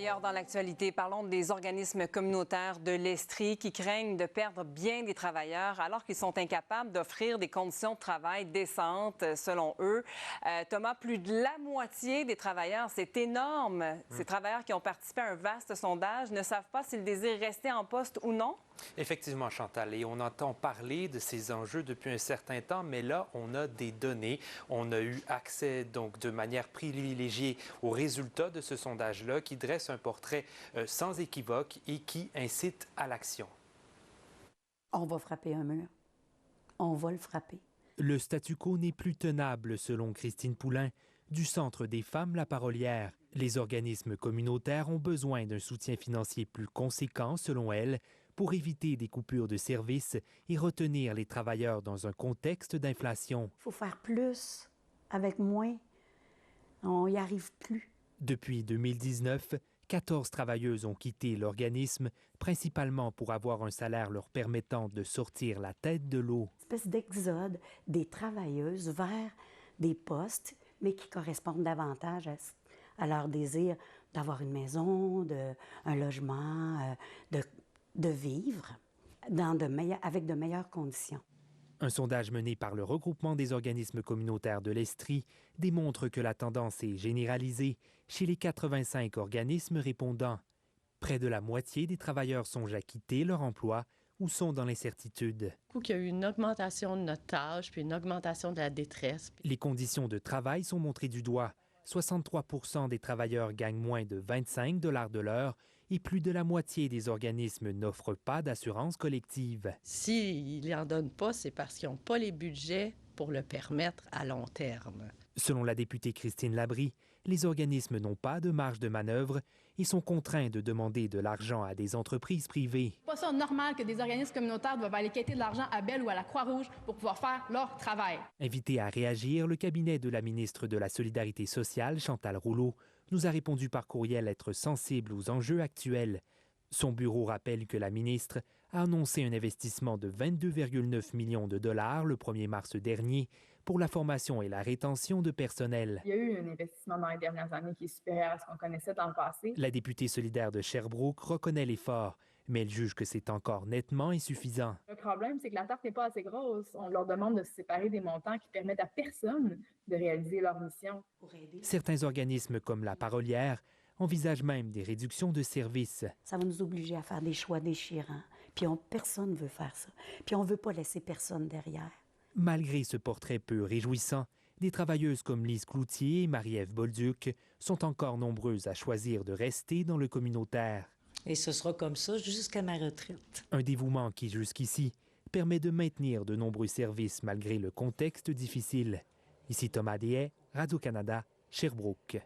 Ailleurs dans l'actualité, parlons des organismes communautaires de l'Estrie qui craignent de perdre bien des travailleurs alors qu'ils sont incapables d'offrir des conditions de travail décentes, selon eux. Thomas, plus de la moitié des travailleurs, c'est énorme. Ces travailleurs qui ont participé à un vaste sondage ne savent pas s'ils désirent rester en poste ou non. Effectivement, Chantal, et on entend parler de ces enjeux depuis un certain temps, mais là, on a des données. On a eu accès donc de manière privilégiée aux résultats de ce sondage-là qui dresse un portrait sans équivoque et qui incite à l'action. On va frapper un mur. On va le frapper. Le statu quo n'est plus tenable, selon Christine Poulain, du Centre des femmes La Parolière. Les organismes communautaires ont besoin d'un soutien financier plus conséquent, selon elle, pour éviter des coupures de services et retenir les travailleurs dans un contexte d'inflation. Il faut faire plus avec moins. On n'y arrive plus. Depuis 2019, 14 travailleuses ont quitté l'organisme, principalement pour avoir un salaire leur permettant de sortir la tête de l'eau. Une espèce d'exode des travailleuses vers des postes, mais qui correspondent davantage à leur désir d'avoir une maison, un logement, de vivre avec de meilleures conditions. Un sondage mené par le regroupement des organismes communautaires de l'Estrie démontre que la tendance est généralisée chez les 85 organismes répondants. Près de la moitié des travailleurs songent à quitter leur emploi ou sont dans l'incertitude. Il y a eu une augmentation de notre tâche, puis une augmentation de la détresse. Les conditions de travail sont montrées du doigt. 63 % des travailleurs gagnent moins de 25 $ de l'heure et plus de la moitié des organismes n'offrent pas d'assurance collective. S'ils n'en donnent pas, c'est parce qu'ils n'ont pas les budgets pour le permettre à long terme. Selon la députée Christine Labrie, les organismes n'ont pas de marge de manœuvre et sont contraints de demander de l'argent à des entreprises privées. C'est pas ça normal que des organismes communautaires doivent aller quêter de l'argent à Bell ou à la Croix-Rouge pour pouvoir faire leur travail. Invité à réagir, le cabinet de la ministre de la Solidarité sociale, Chantal Rouleau, nous a répondu par courriel être sensible aux enjeux actuels. Son bureau rappelle que la ministre a annoncé un investissement de 22,9 millions de dollars le 1er mars dernier pour la formation et la rétention de personnel. Il y a eu un investissement dans les dernières années qui est supérieur à ce qu'on connaissait dans le passé. La députée solidaire de Sherbrooke reconnaît l'effort, mais elle juge que c'est encore nettement insuffisant. Le problème, c'est que la tarte n'est pas assez grosse. On leur demande de se séparer des montants qui permettent à personne de réaliser leur mission. Certains organismes comme La Parolière envisagent même des réductions de services. Ça va nous obliger à faire des choix déchirants. Puis personne ne veut faire ça. Puis on ne veut pas laisser personne derrière. Malgré ce portrait peu réjouissant, des travailleuses comme Lise Cloutier et Marie-Ève Bolduc sont encore nombreuses à choisir de rester dans le communautaire. Et ce sera comme ça jusqu'à ma retraite. Un dévouement qui, jusqu'ici, permet de maintenir de nombreux services malgré le contexte difficile. Ici Thomas Deshaies, Radio-Canada, Sherbrooke.